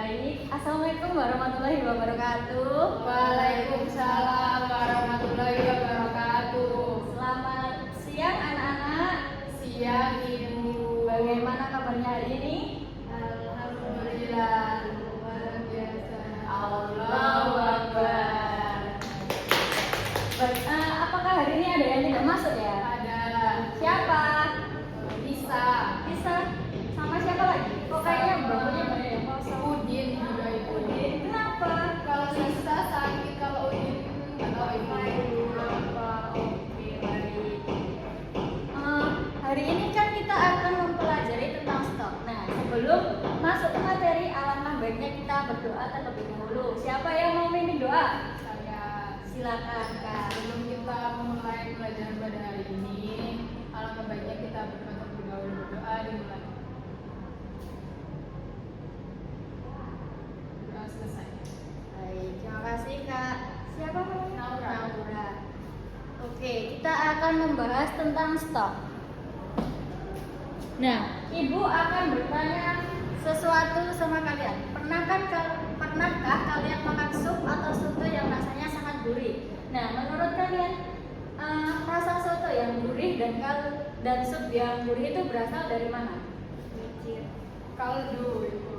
Baik, Assalamualaikum warahmatullahi wabarakatuh. Waalaikumsalam warahmatullahi wabarakatuh. Selamat siang anak-anak. Siang Ibu. Bagaimana kabarnya hari ini? Alhamdulillah luar biasa. Allahu Akbar. Apakah hari ini ada yang tidak masuk ya? Ada Siapa? bisa Bisa? Sama siapa lagi? Kok kayaknya bangkunya banyak yang kosong? Udin juga Ibu. Udin, kenapa? Kalau bisa sakit, kalau Udin nggak tahu Ibu. Kenapa? Oke, baik. Hari ini kan kita akan mempelajari tentang stok. Nah, sebelum masuk ke materi, alangkah baiknya kita berdoa terlebih dahulu. Siapa yang mau mimpin doa? Saya Silakan, Kak. sebelum kita memulai pelajaran pada hari ini, alangkah baiknya kita berdoa dimulai. Doa selesai. Baik, terima kasih, Kak. Siapa namanya? Naura. Naura. Oke, kita akan membahas tentang stok. Nah, Ibu akan bertanya sesuatu sama kalian. Pernahkah kalian makan sup atau soto yang rasanya sangat gurih? Nah, menurut kalian rasa soto yang gurih dan sup yang gurih itu berasal dari mana? Mikir. Kaldu Ibu.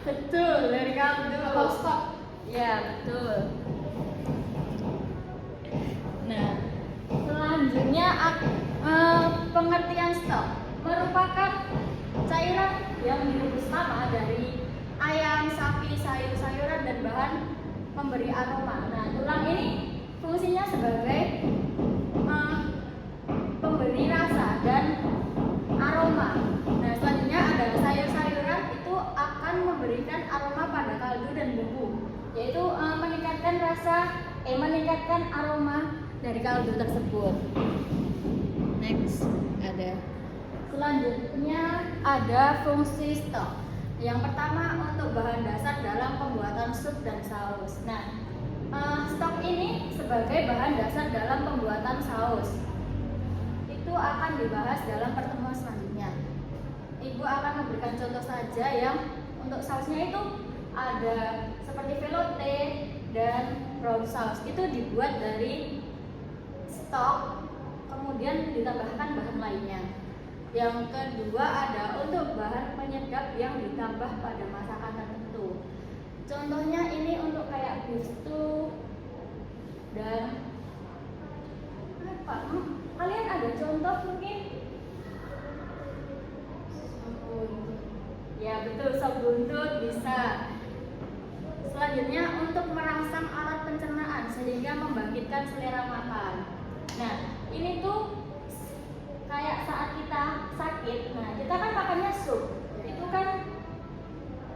Betul, dari kaldu. Atau stok. Ya, betul. Nah, selanjutnya pengertian stok merupakan cairan yang direbus lama dari ayam, sapi, sayur-sayuran dan bahan pemberi aroma. Nah, tulang ini fungsinya sebagai pemberi rasa dan aroma. Nah, selanjutnya ada sayur-sayuran itu akan memberikan aroma pada kaldu dan bumbu, yaitu meningkatkan aroma dari kaldu tersebut. Next, selanjutnya ada fungsi stok. Yang pertama untuk bahan dasar dalam pembuatan sup dan saus. Nah, stok ini sebagai bahan dasar dalam pembuatan saus itu akan dibahas dalam pertemuan selanjutnya. Ibu akan memberikan contoh saja yang untuk sausnya itu ada seperti velouté dan brown sauce. Itu dibuat dari stok kemudian ditambahkan bahan lainnya. Yang kedua ada untuk bahan penyedap yang ditambah pada masakan tertentu. Contohnya ini untuk kayak beef stew dan apa? Kalian ada contoh mungkin? Ya betul, sop buntut bisa. Selanjutnya untuk merangsang alat pencernaan sehingga membangkitkan selera makan. Nah, ini tuh kayak saat kita sakit, nah kita kan makannya sup, itu kan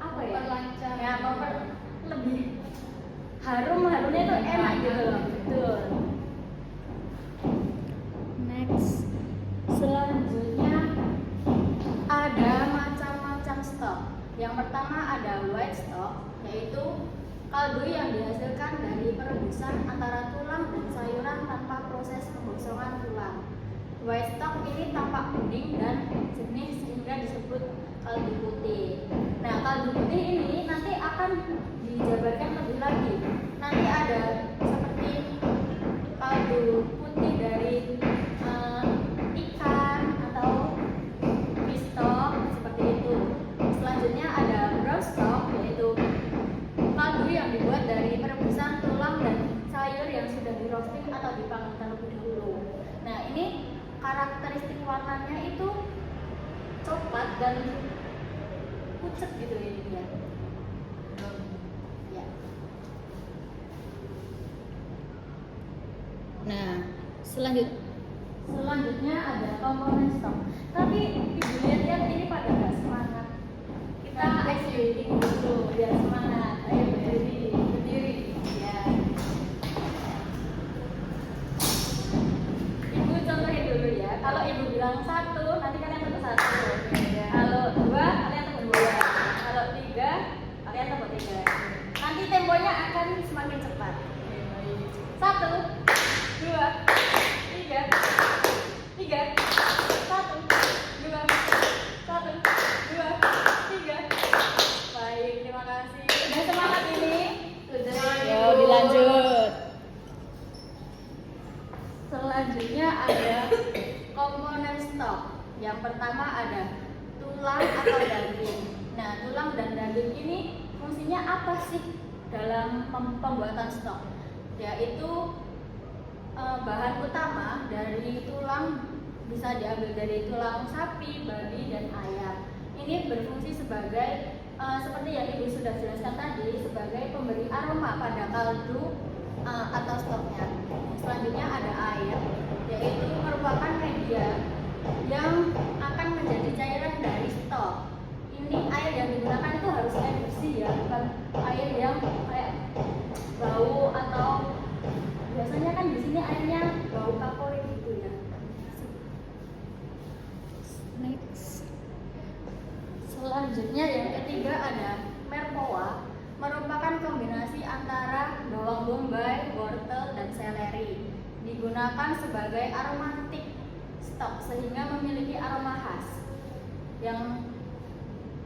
apa ya? Memperlancar. Ya, lebih harumnya itu enak gitu loh, betul. Next, selanjutnya ada macam-macam stok. Yang pertama ada white stock, yaitu kaldu yang dihasilkan dari perebusan antara tulang dan sayuran tanpa proses pengosongan tulang. White stock ini tampak kuning dan jernih sehingga disebut kaldu putih. Nah, kaldu putih ini nanti akan dijabarkan lebih lagi. Nanti ada seperti kaldu putih dari ikan atau fish stock seperti itu. Selanjutnya ada brown stock, yaitu kaldu yang dibuat dari perebusan tulang dan sayur yang sudah di roasting atau dipanggang terlebih dahulu. Nah, ini karakteristik warnanya itu coklat dan pucat gitu ya dia. Ya. Nah, selanjutnya ada komponen stok. Tapi ibu lihat ini pada nggak semangat. Kita exciting dulu biar semangat. Ayo berdiri. Ya. Ibu contohin dulu ya. Kalau ibu bilang 1, nanti kalian tepuk 1. Kalau 2, kalian tepuk 2. Kalau 3, kalian tepuk 3. Nanti temponya akan semakin cepat. 1, 2, 3, 3, 1, 2, 1, 2, 3. Baik. Yang pertama ada tulang atau daging. Nah, tulang dan daging ini fungsinya apa sih dalam pembuatan stok? Yaitu bahan utama dari tulang bisa diambil dari tulang sapi, babi, dan ayam. Ini berfungsi sebagai seperti yang Ibu sudah jelaskan tadi, sebagai pemberi aroma pada kaldu atau stoknya. Selanjutnya ada air, yaitu merupakan media yang akan menjadi cairan dari stok. Ini air yang digunakan itu harus air bersih ya, bukan air yang kayak bau atau biasanya kan di sini airnya bau kaporit gitu ya. Next. Selanjutnya yang ketiga ada merpoa, merupakan kombinasi antara bawang bombay, wortel, dan seleri. Digunakan sebagai aromatik stok sehingga memiliki aroma khas. Yang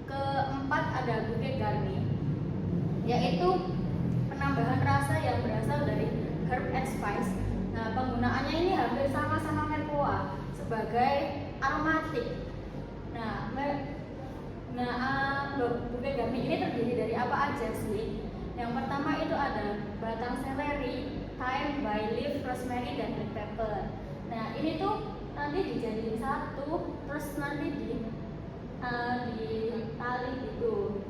keempat ada bouquet garni, yaitu penambahan rasa yang berasal dari herb and spice. Nah, penggunaannya ini hampir sama-sama merpoa sebagai aromatik. Nah, bouquet garni ini terdiri dari apa aja sih? Yang pertama itu ada batang seleri, thyme, bay leaf, rosemary, dan black pepper. Nah, ini tuh nanti dijadiin satu, terus nanti ditali gitu,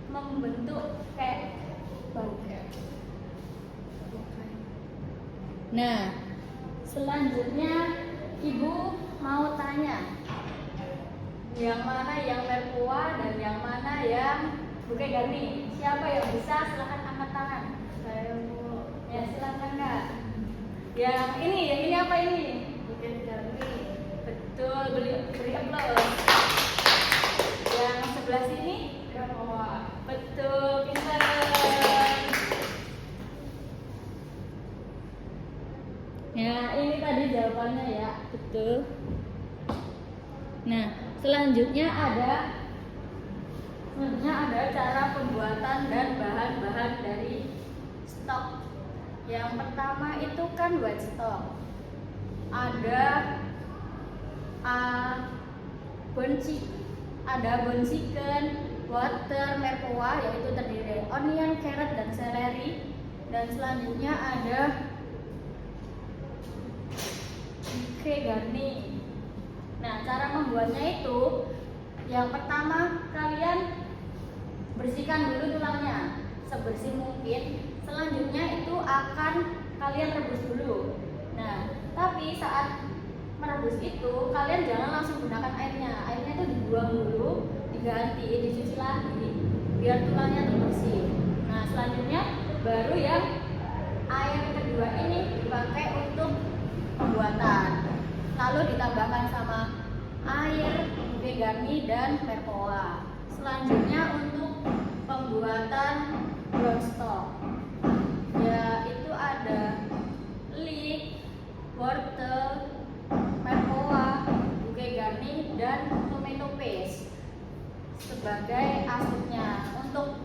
membentuk kayak bouquet. Nah, selanjutnya Ibu mau tanya, yang mana yang merpoa dan yang mana yang bouquet garni? Siapa yang bisa? Silahkan angkat tangan. Saya Bu. Ya, silakan Kak. Yang ini apa ini? Bouquet garni. Betul, beri aplaus. Yang sebelah sini? Merpoa. Betul, pintar. Ya, ini tadi jawabannya ya, betul. Nah, selanjutnya ada cara pembuatan dan bahan-bahan dari stok. Yang pertama itu kan white stock. Ada bone chicken, water, merpoa yaitu terdiri dari onion, carrot, dan seleri. Dan selanjutnya ada bouquet garni. Nah, cara membuatnya itu yang pertama kalian bersihkan dulu tulangnya sebersih mungkin. Selanjutnya itu akan kalian rebus dulu. Nah, tapi saat merebus itu kalian jangan langsung gunakan airnya. Airnya itu dibuang dulu, diganti, dicuci lagi biar tulangnya bersih. Nah, selanjutnya baru yang air kedua ini dipakai untuk pembuatan. Lalu ditambahkan sama air, bouquet garni, dan merpoa. Selanjutnya untuk pembuatan brown stock, yaitu ada leek, wortel, merpoa, bouquet garni, dan tomato paste sebagai asupnya. Untuk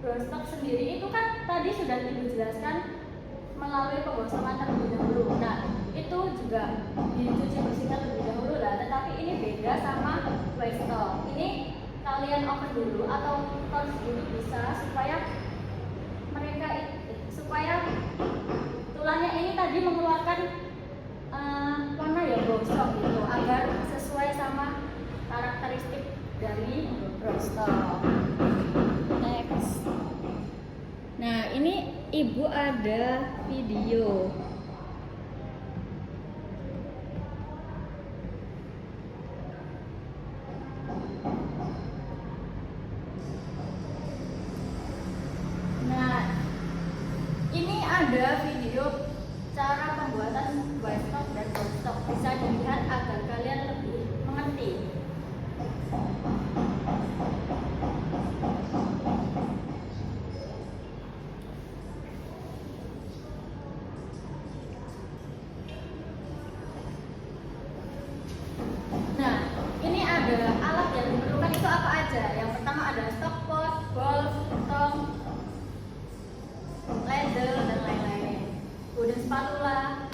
brown stock sendiri itu kan tadi sudah dijelaskan melalui penggosokan terlebih dahulu. Nah, itu juga dicuci bersihkan terlebih dahulu lah. Tetapi ini beda sama white stock. Ini kalian oven dulu atau toast dulu bisa supaya tulangnya ini tadi mengeluarkan warna yang gosong gitu, agar sesuai sama karakteristik dari brown stock. Next. Nah, ini Ibu ada video. Nah, ini ada video cara pembuatan white stock dan brown stock. Bisa dilihat agar kalian lebih mengerti. Nah, ini ada alat yang diperlukan itu apa aja? Yang pertama ada stock pot, bowl, tong, ladle, dan lain-lain. Kemudian spatula.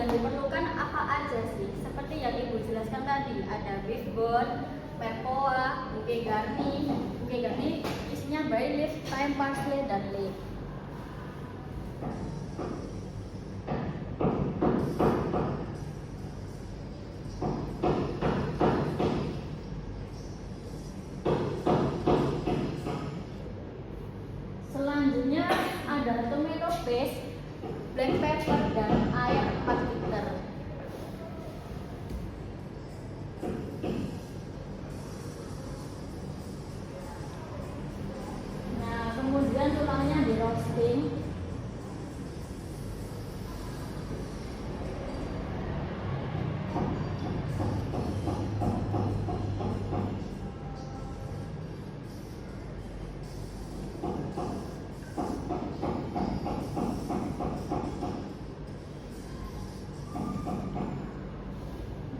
yang diperlukan apa aja sih? Seperti yang Ibu jelaskan tadi, ada beef bone, merpoa, bouquet garni. Bouquet garni isinya bay leaf, thyme, parsley, dan leek. Selanjutnya ada tomato paste, black pepper, dan air 4 liter. Nah, kemudian tulangnya di roasting.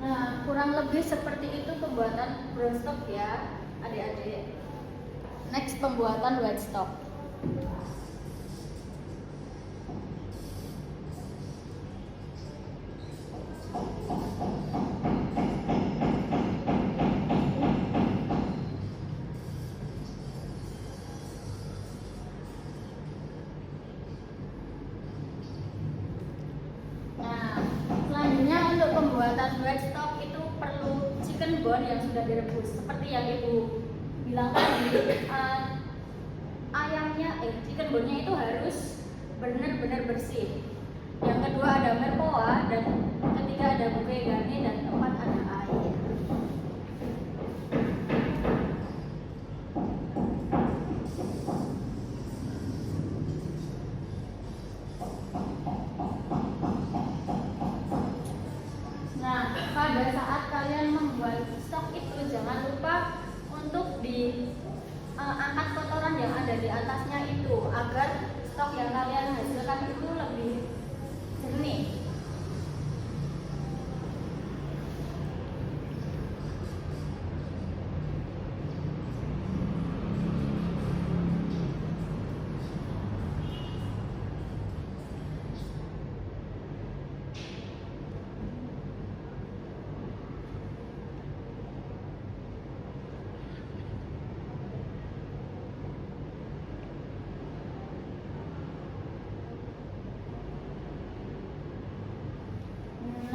Nah, kurang lebih seperti itu pembuatan brown stock ya, adik-adik. Next, pembuatan white stock. Nah, selanjutnya untuk pembuatan white stock itu perlu chicken bone yang sudah direbus. Seperti yang Ibu bilang tadi, chicken bone-nya itu harus benar-benar bersih. Yang kedua ada merpoa, dan ketiga ada bouquet garni, dan keempat ada air. Nah, pada saat kalian membuat stok itu jangan lupa untuk angkat kotoran yang ada di atasnya itu agar stok yang kalian hasilkan itu lebih jernih.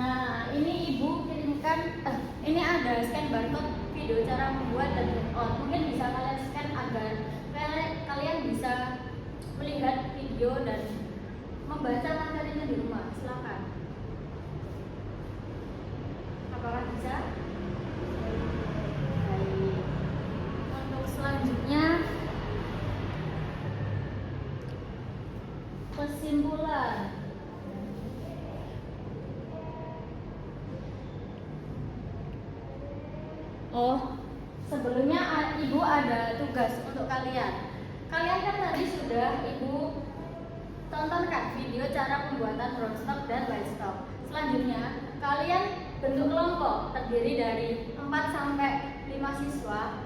Nah, ini Ibu kirimkan, ini ada scan barcode video cara membuat dan on. Mungkin bisa kalian scan agar kalian bisa melihat video dan membaca materinya di rumah. Silakan. Apakah bisa? Baik. Untuk selanjutnya, kesimpulan. Oh, sebelumnya Ibu ada tugas untuk kalian. Kalian kan tadi sudah Ibu tontonkan video cara pembuatan brown stock dan white stock. Selanjutnya, kalian bentuk kelompok terdiri dari 4 sampai 5 siswa.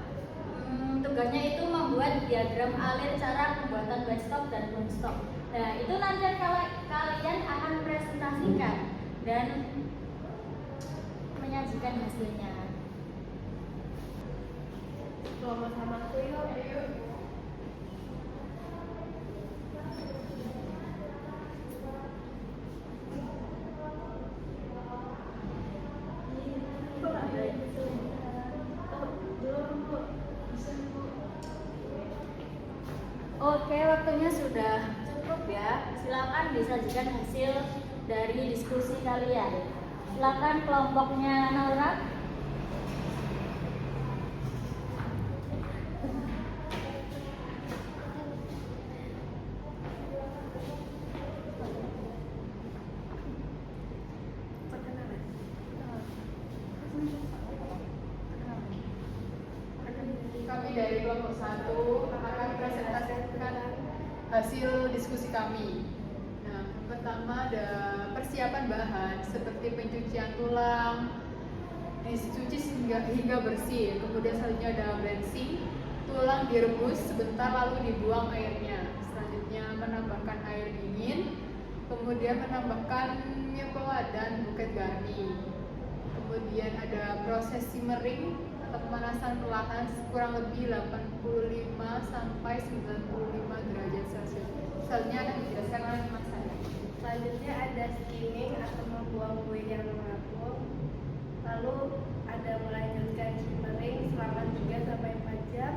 Tugasnya itu membuat diagram alir cara pembuatan white stock dan brown stock. Nah, itu nanti kalian akan presentasikan dan menyajikan hasilnya. Sama-sama tuh yuk. Oke, waktunya sudah cukup ya. Silakan disajikan hasil dari diskusi kalian. Silakan kelompoknya Naura. Kami dari kelompok 1 akan presentasikan hasil diskusi kami. Nah, pertama ada persiapan bahan seperti pencucian tulang, dicuci hingga bersih. Kemudian selanjutnya ada blanching, tulang direbus sebentar lalu dibuang airnya. Selanjutnya menambahkan air dingin, Kemudian menambahkan myopoa dan bukit garni. Kemudian ada proses simmering atau pemanasan perlahan kurang lebih 85 sampai 95 derajat Celcius. Selanjutnya akan dijelaskan oleh Mas Sandi. Selanjutnya ada skimming atau membuang kue yang mengapung. Lalu ada melanjutkan simmering selama 3 sampai 4 jam.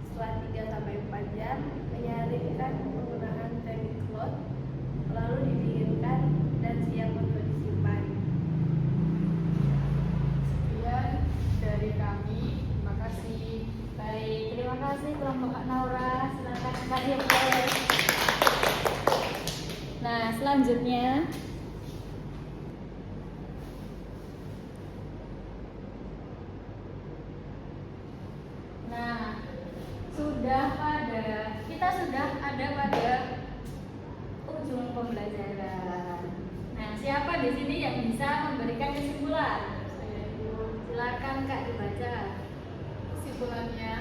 Setelah 3 sampai 4 jam, menyaringkan menggunakan teknik cloth, lalu didinginkan dan siap untuk disimpan. Sekian dari kami. Terima kasih. Baik, terima kasih kelompok Kak Naura. Silakan Kak Yopel. Nah, selanjutnya kita sudah ada pada ujung pembelajaran. Nah, siapa di sini yang bisa memberikan kesimpulan? Silakan Kak dibaca. Kesimpulannya,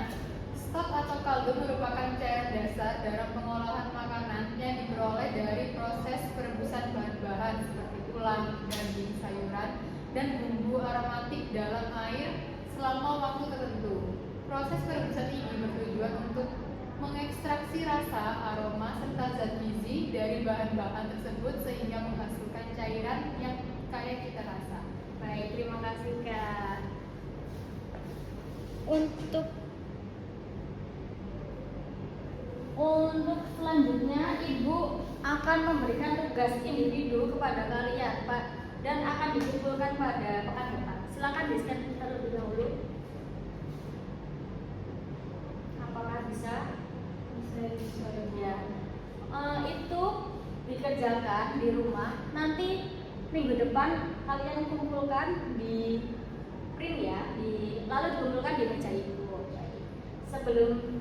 stok atau kaldu merupakan cairan dasar dalam pengolahan makanan yang diperoleh dari proses perebusan bahan-bahan seperti tulang, daging, sayuran, dan bumbu aromatik dalam air selama waktu tertentu. Proses perebusan ini bertujuan untuk mengekstraksi rasa, aroma, serta zat gizi dari bahan-bahan tersebut sehingga menghasilkan cairan yang kaya cita rasa. Baik, terima kasih Kak. Untuk selanjutnya Ibu akan memberikan tugas individu kepada kalian, Pak, dan akan dikumpulkan pada pekan depan. Silakan di-scan terlebih dahulu. Apakah bisa? Bisa ya. Itu dikerjakan di rumah. Nanti minggu depan kalian kumpulkan di print ya, lalu dikumpulkan di meja Ibu. Sebelum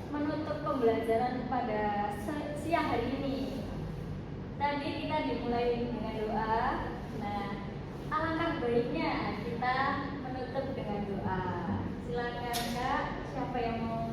menutup pembelajaran pada siang hari ini, tadi kita dimulai dengan doa. Nah, alangkah baiknya kita menutup dengan doa. Silakan Kak, siapa yang mau